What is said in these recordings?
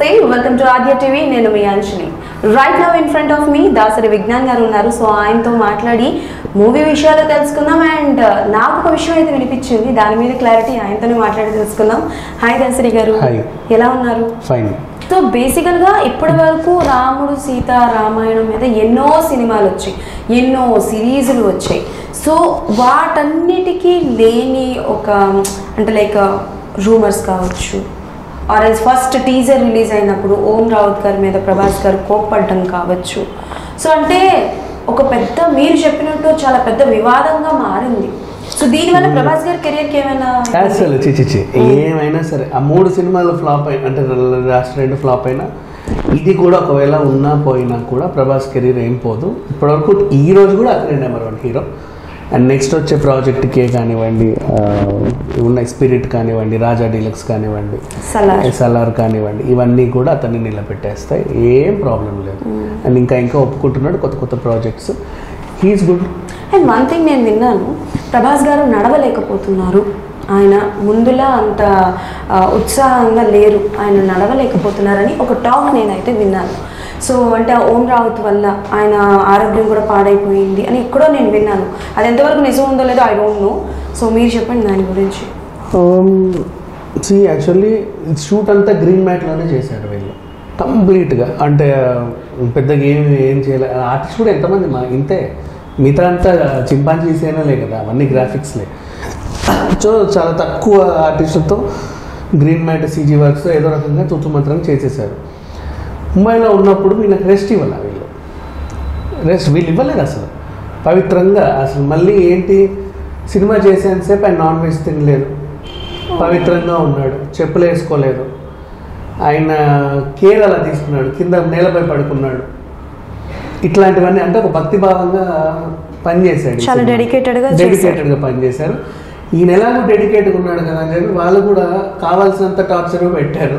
Welcome to Aadya TV. నేను మీ Anjali. Right now in front of మీ దాసరి విజ్ఞాన్ గారు ఉన్నారు. సో ఆయనతో మాట్లాడి మూవీ విషయాలు తెలుసుకుందాం. అండ్ నాకు ఒక విషయం అయితే వినిపించింది, దాని మీద క్లారిటీ ఆయనతోనే మాట్లాడి తెలుసుకుందాం. హాయ్ దాసరి గారు, ఎలా ఉన్నారు? ఫైన్. సో బేసికల్గా ఇప్పటి వరకు రాముడు సీత రామాయణం మీద ఎన్నో సినిమాలు వచ్చాయి, ఎన్నో సిరీజులు వచ్చాయి. సో వాటన్నిటికీ లేని ఒక అంటే లైక్ రూమర్స్ కావచ్చు, or else first teaser release అయినప్పుడు ఓం రావుత్ గారి మీద ప్రభాస్ గారు కోప్పడడం కావచ్చు. సో అంటే ఒక పెద్ద, మీరు చెప్పినట్టు చాలా పెద్ద వివాదంగా మారింది. సో దీనివల్ల ప్రభాస్ గారి కెరియర్కి ఏమైనా ఏమైనా సరే ఆ 3 సినిమాలు ఫ్లాప్ అయినా, అంటే లాస్ట్ 2 ఫ్లాప్ అయినా, ఇది కూడా ఒకవేళ ఉన్నా పోయినా కూడా ప్రభాస్ కెరీర్ ఏం పోదు. ఇప్పటివరకు ఈ రోజు కూడా అక్కడే నెంబర్ 1 హీరో. అండ్ నెక్స్ట్ వచ్చే ప్రాజెక్ట్కే కానివ్వండి, ఉన్న స్పిరిట్ కానివ్వండి, రాజా డీలక్స్ కానివ్వండి, సలార్ కానివ్వండి, ఇవన్నీ కూడా అతన్ని నిలబెట్టేస్తాయి, ఏం ప్రాబ్లం లేదు. అండ్ ఇంకా ఒప్పుకుంటున్నాడు కొత్త కొత్త projects. He's good. And one thing నేను విన్నాను, ప్రభాస్ గారు నడవలేకపోతున్నారు, ఆయన ముందులా అంత ఉత్సాహంగా లేరు, ఆయన నడవలేకపోతున్నారని ఒక టాక్ నేనైతే విన్నాను. సో అంటే ఓం రావుత్ వల్ల ఆయన ఆరోగ్యం కూడా పాడైపోయింది అని ఎక్కడో నేను విన్నాను. అది ఎంతవరకు నిజం ఉందో లేదో ఐ డోంట్ నో. సో మీరు చెప్పండి దాని గురించి. యాక్చువల్లీ షూట్ అంతా గ్రీన్ మ్యాట్లోనే చేశారు వీళ్ళు కంప్లీట్గా. అంటే పెద్దగా ఏం చేయలేదు. ఆర్టిస్ట్ కూడా ఎంతమంది ఇంతే, మిగతా అంతా చింపాంజీసేనలే కదా, అవన్నీ గ్రాఫిక్స్లే. సో చాలా తక్కువ ఆర్టిస్టులతో గ్రీన్ మ్యాట్, సీజీ వర్క్స్ ఏదో రకంగా తుతుమంత్రం చేసేసారు. ముంబైలో ఉన్నప్పుడు వీళ్ళకి రెస్ట్ ఇవ్వాలి, వీళ్ళు ఇవ్వలేదు అసలు పవిత్రంగా. అసలు మళ్ళీ ఏంటి, సినిమా చేసేంతసేపు ఆయన నాన్ వెజ్ తినలేదు, పవిత్రంగా ఉన్నాడు, చెప్పులు వేసుకోలేదు, ఆయన కేర్ అలా తీసుకున్నాడు, కింద నేలపై పడుకున్నాడు. ఇట్లాంటివన్నీ అంటే ఒక భక్తిభావంగా పనిచేశాడు, చాలా డెడికేటెడ్గా పనిచేశారు. ఈయన ఎలాగో డెడికేట్గా ఉన్నాడు కదా అని చెప్పి వాళ్ళు కూడా కావాల్సినంత టార్చర్ పెట్టారు.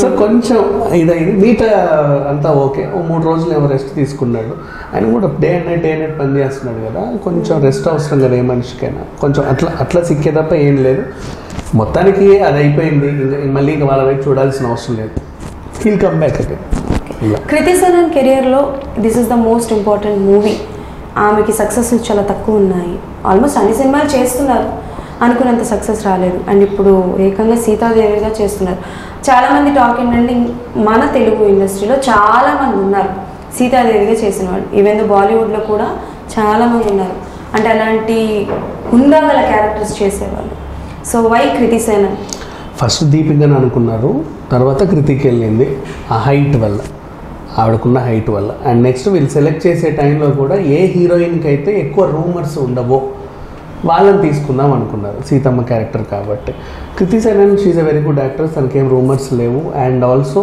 సో కొంచెం ఇదైంది. మిగతా అంతా ఓకే. 3 రోజులు ఏమో రెస్ట్ తీసుకున్నాడు. ఆయన కూడా డే అండ్ నైట్ పని చేస్తున్నాడు కదా, కొంచెం రెస్ట్ అవసరం కదా ఏ మనిషికైనా. కొంచెం అట్లా సిక్కే తప్ప ఏం లేదు. మొత్తానికి అది అయిపోయింది. మళ్ళీ ఇంకా వాళ్ళ వైపు చూడాల్సిన అవసరం లేదు. He'll come back again. Kriti Sanon కెరియర్లో this is the most important movie. ఆమెకి సక్సెస్ చాలా తక్కువ ఉన్నాయి. ఆల్మోస్ట్ అన్ని సినిమాలు చేస్తున్నారు, అనుకున్నంత సక్సెస్ రాలేదు. అండ్ ఇప్పుడు ఏకంగా సీతాదేవిగా చేస్తున్నారు. చాలామంది టాక్ ఏంటంటే మన తెలుగు ఇండస్ట్రీలో చాలామంది ఉన్నారు సీతాదేవిగా చేసిన వాళ్ళు. ఈవెన్ బాలీవుడ్లో కూడా చాలామంది ఉన్నారు, అంటే అలాంటి హుందాగల క్యారెక్టర్స్ చేసేవాళ్ళు. So why Kriti Sanon? First దీపికని అనుకున్నారు, తర్వాత కృతికి వెళ్ళింది ఆ హైట్ వల్ల, ఆవిడకున్న హైట్ వల్ల. అండ్ నెక్స్ట్ వీళ్ళు సెలెక్ట్ చేసే టైంలో కూడా ఏ హీరోయిన్కి అయితే ఎక్కువ రూమర్స్ ఉండవో వాళ్ళని తీసుకుందాం అనుకున్నారు, సీతమ్మ క్యారెక్టర్ కాబట్టి. Kriti Sanon she's a very good actor, తనకేం రూమర్స్ లేవు. అండ్ ఆల్సో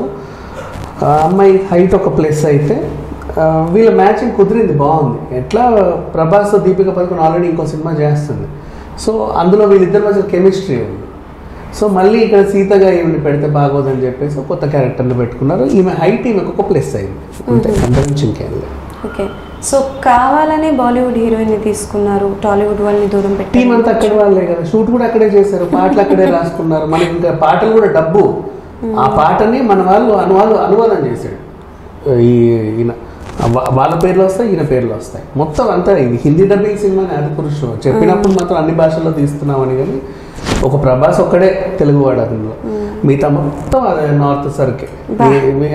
అమ్మాయి హైట్ ఒక ప్లస్ అయితే వీళ్ళ మ్యాచింగ్ కుదిరింది, బాగుంది. ఎట్లా ప్రభాస్, దీపిక పదుకొనే ఆల్రెడీ ఇంకో సినిమా చేస్తుంది. సో అందులో వీళ్ళిద్దరి మధ్య కెమిస్ట్రీ ఉంది. సో మళ్ళీ ఇక్కడ సీతగా ఈమెని పెడితే బాగోదని చెప్పేసి కొత్త క్యారెక్టర్ని పెట్టుకున్నారు. ఈమె హైట్ ఈమెకు ఒక ప్లస్ అయింది, అంతే, అందరి నుంచి ఇంకేం లేదు. ఓకే. సో కావాలని బాలీవుడ్ హీరోయిన్ని తీసుకున్నారు, టాలీవుడ్ వాళ్ళని దూరం పెట్టి. టీం అంతా అక్కడే వాళ్ళే కదా, షూట్ కూడా అక్కడే చేశారు, పాటలు అక్కడే రాసుకున్నారు. మనకి ఇంకా పాటలు కూడా డబ్బు, ఆ పాటని మన వాళ్ళు అనువాదం చేశాడు. ఈయన వాళ్ళ పేర్లు వస్తాయి, ఈయన పేర్లు వస్తాయి, మొత్తం అంతా. ఇది హిందీ డబ్బింగ్ సినిమా ఆది పురుషు చెప్పినప్పుడు మాత్రం అన్ని భాషల్లో తీస్తున్నామని, కానీ ఒక ప్రభాస్ ఒక్కడే తెలుగువాడు అందులో, మిగతా మొత్తం అదే నార్త్ సర్కే.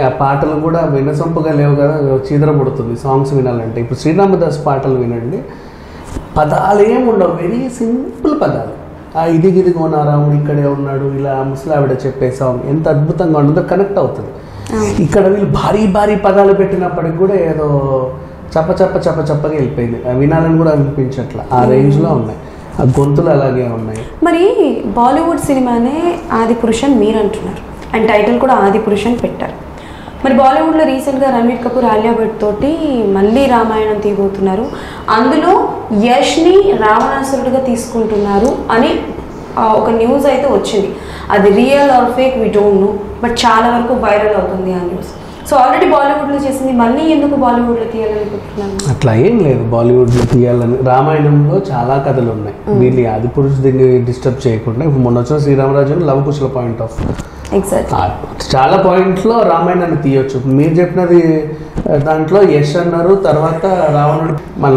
ఆ పాటలు కూడా వినసొంపుగా లేవు కదా, చీదర పుడుతుంది సాంగ్స్ వినాలంటే. ఇప్పుడు శ్రీరామదాస్ పాటలు వినండి, పదాలు ఏముండవు, వెరీ సింపుల్ పదాలు. ఆ ఇదిగిదిగో నా రాముడు ఇక్కడే ఉన్నాడు, ఇలా ముసలావిడ చెప్పే సాంగ్ ఎంత అద్భుతంగా ఉంటుందో, కనెక్ట్ అవుతుంది. ఇక్కడ వీళ్ళు భారీ భారీ పదాలు పెట్టినప్పటికి కూడా ఏదో చప్పగా వెళ్ళిపోయింది, వినాలని కూడా అనిపించట్లా, ఆ రేంజ్లో ఉన్నాయి, ఆ గొంతులు అలాగే ఉన్నాయి. మరి బాలీవుడ్ సినిమానే ఆది పురుష్ అని మీరు అంటున్నారు, అండ్ టైటిల్ కూడా ఆది పురుష్ అని పెట్టారు. మరి బాలీవుడ్లో రీసెంట్గా రణ్వీర్ కపూర్, ఆలియా భట్ తోటి మళ్ళీ రామాయణం తీయబోతున్నారు. అందులో యష్ని రావణాసురుడిగా తీసుకుంటున్నారు అని ఒక న్యూస్ అయితే వచ్చింది. అది real or fake we don't know, but చాలా వరకు వైరల్ అవుతుంది ఆ న్యూస్. సో ఆల్రెడీ బాలీవుడ్లో చేసింది, మళ్ళీ ఎందుకు బాలీవుడ్లో తీయాలనుకుంటున్నాను? అట్లా ఏం లేదు, బాలీవుడ్లో తీయాలని. రామాయణంలో చాలా కథలు ఉన్నాయి, వీళ్ళు ఆది పురుషు దీన్ని డిస్టర్బ్ చేయకుండా. ఇప్పుడు మొన్న వచ్చిన Sriramaraju love Kushala point of చాలా పాయింట్లో రామాయణాన్ని తీయొచ్చు. మీరు చెప్పినది దాంట్లో యశ్ అన్నారు, తర్వాత రావణుడు మన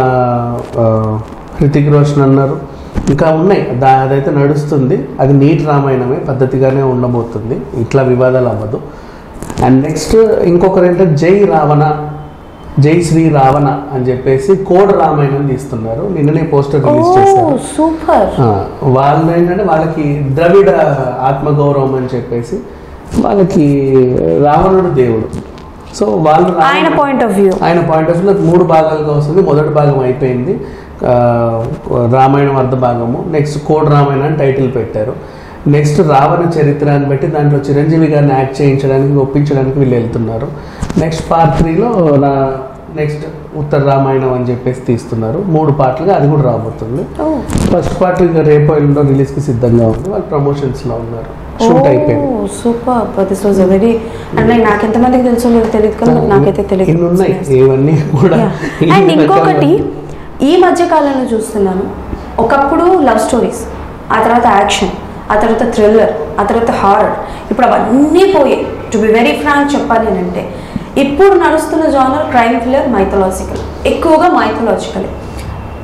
హృతిక్ రోషన్ అన్నారు, ఇంకా ఉన్నాయి. అదైతే నడుస్తుంది, అది నీట్ రామాయణమే, పద్ధతిగానే ఉండబోతుంది, ఇట్లా వివాదాలు అవ్వదు. అండ్ నెక్స్ట్ ఇంకొకరు ఏంటంటే జై శ్రీ రావణ అని చెప్పేసి కోడ్ రామాయణం తీస్తున్నారు. నిన్ననే పోస్టర్ రిలీజ్ చేశారు. సూపర్. వాళ్ళు ఏంటంటే వాళ్ళకి ద్రవిడ ఆత్మగౌరవం అని చెప్పేసి, వాళ్ళకి రావణుడు దేవుడు. సో వాళ్ళు ఆయన పాయింట్ ఆఫ్ వ్యూలో 3 భాగాలుగా వస్తుంది. మొదటి భాగం అయిపోయింది, రామాయణం అర్ధ భాగము. నెక్స్ట్ కోడ్ రామాయణం అని టైటిల్ పెట్టారు. నెక్స్ట్ రావణ చరిత్ర అని బట్టి దాంట్లో చిరంజీవి గారిని యాక్ట్ చేయించడానికి, ఒప్పించడానికి వీళ్ళు వెళ్తున్నారు. నెక్స్ట్ పార్ట్ 3లో నెక్స్ట్ ఉత్తర రామాయణం అని చెప్పేసి తీస్తున్నారు. 3 పార్ట్లుగా అది కూడా రాబోతుంది. ఫస్ట్ పార్ట్ ఇంకా రేపు ఎల్లుండో రిలీజ్కి సిద్ధంగా ఉంది, వాళ్ళు ప్రమోషన్స్లో ఉన్నారు, షూట్ అయిపోయింది. సూపర్, దిస్ వాజ్ వెరీ, అంటే నాకు ఎంతమందికి తెలుసో లేదు తెలియదు కానీ నాకైతే తెలియదు. ఇన్ని ఉన్నాయి ఇవన్నీ కూడా. అండ్ ఇంకొకటి ఈ మధ్య కాలంలో చూస్తున్నాను, ఒకప్పుడు లవ్ స్టోరీస్, ఆ తర్వాత యాక్షన్, ఆ తర్వాత థ్రిల్లర్, ఆ తర్వాత హారర్, ఇప్పుడు అవన్నీ పోయాయి. టు బి వెరీ ఫ్రాంక్ చెప్పాలి అంటే ఇప్పుడు నడుస్తున్న జానర్ క్రైమ్ థ్రిల్లర్, మైథలాజికల్, ఎక్కువగా మైథలాజికల్.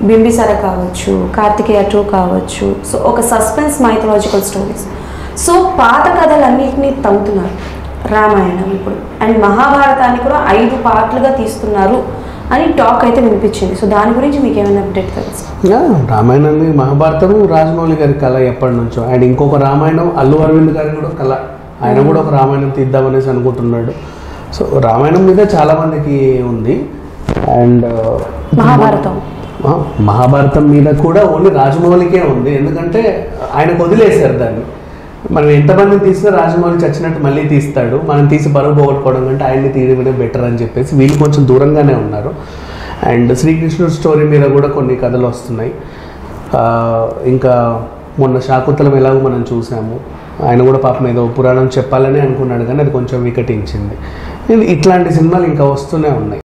బింబిసార కావచ్చు, కార్తికేయ 2 కావచ్చు, సో ఒక సస్పెన్స్ మైథలాజికల్ స్టోరీస్. సో పాత కథలన్నింటినీ తవ్వుతున్నారు రామాయణం ఇప్పుడు. అండ్ మహాభారతాన్ని కూడా 5 పార్ట్లుగా తీస్తున్నారు అని టాక్ అయితే వినిపించింది. సో దాని గురించి మీకు ఏమైనా అప్డేట్ తెలుసు? రామాయణాన్ని, మహాభారతం రాజమౌళి గారి కళ ఎప్పటి నుంచో. అండ్ ఇంకొక రామాయణం అల్లు అరవింద్ గారి కూడా కళ, ఆయన కూడా ఒక రామాయణం తీద్దామనేసి అనుకుంటున్నాడు. సో రామాయణం మీద చాలా మందికి ఉంది. అండ్ మహాభారతం మీద కూడా ఓన్లీ రాజమౌళికే ఉంది, ఎందుకంటే ఆయనకు వదిలేశారు దాన్ని. మనం ఎంతమందిని తీసినా రాజమౌళి చచ్చినట్టు మళ్ళీ తీస్తాడు, మనం తీసి బరువు పోగొట్టుకోవడం కంటే ఆయన్ని తీయడమే బెటర్ అని చెప్పేసి వీళ్ళు కొంచెం దూరంగానే ఉన్నారు. అండ్ శ్రీకృష్ణుడు స్టోరీ మీద కూడా కొన్ని కథలు వస్తున్నాయి. ఇంకా మొన్న శాకుంతలం ఎలాగో మనం చూసాము, ఆయన కూడా పాపం ఏదో పురాణం చెప్పాలని అనుకున్నాడు కానీ అది కొంచెం వికటించింది. ఇట్లాంటి సినిమాలు ఇంకా వస్తూనే ఉన్నాయి.